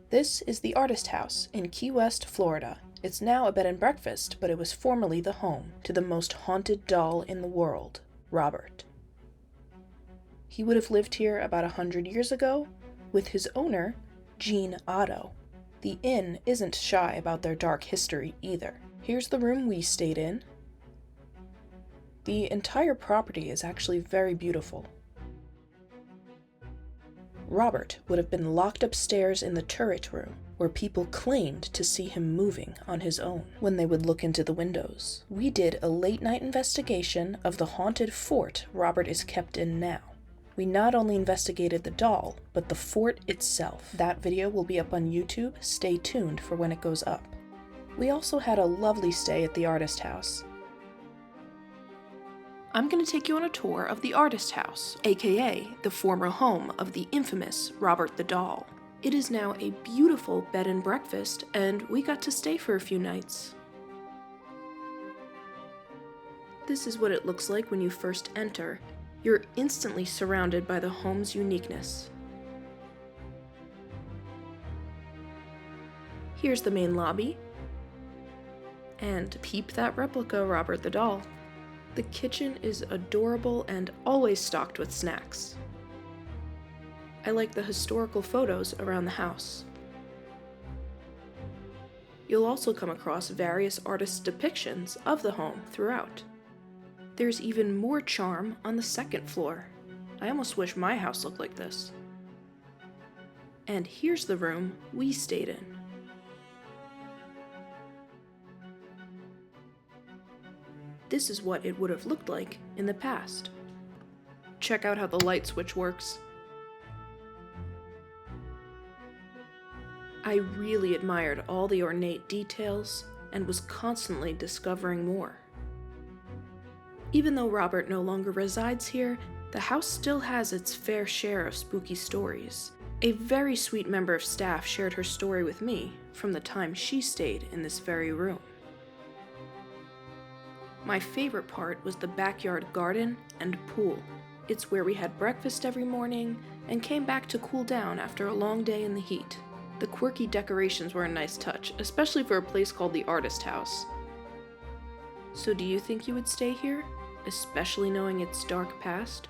This is the Artist House in Key West, Florida. It's now a bed and breakfast, but it was formerly the home to the most haunted doll in the world, Robert. He would have lived here about 100 years ago with his owner, Jean Otto. The inn isn't shy about their dark history either. Here's the room we stayed in. The entire property is actually very beautiful. Robert would have been locked upstairs in the turret room, where people claimed to see him moving on his own when they would look into the windows. We did a late-night investigation of the haunted fort Robert is kept in now. We not only investigated the doll, but the fort itself. That video will be up on YouTube. Stay tuned for when it goes up. We also had a lovely stay at the Artist House. I'm going to take you on a tour of the Artist House, aka the former home of the infamous Robert the Doll. It is now a beautiful bed and breakfast, and we got to stay for a few nights. This is what it looks like when you first enter. You're instantly surrounded by the home's uniqueness. Here's the main lobby. And peep that replica Robert the Doll. The kitchen is adorable and always stocked with snacks. I like the historical photos around the house. You'll also come across various artists' depictions of the home throughout. There's even more charm on the second floor. I almost wish my house looked like this. And here's the room we stayed in. This is what it would have looked like in the past. Check out how the light switch works. I really admired all the ornate details and was constantly discovering more. Even though Robert no longer resides here, the house still has its fair share of spooky stories. A very sweet member of staff shared her story with me from the time she stayed in this very room. My favorite part was the backyard garden and pool. It's where we had breakfast every morning and came back to cool down after a long day in the heat. The quirky decorations were a nice touch, especially for a place called the Artist House. So do you think you would stay here, especially knowing its dark past?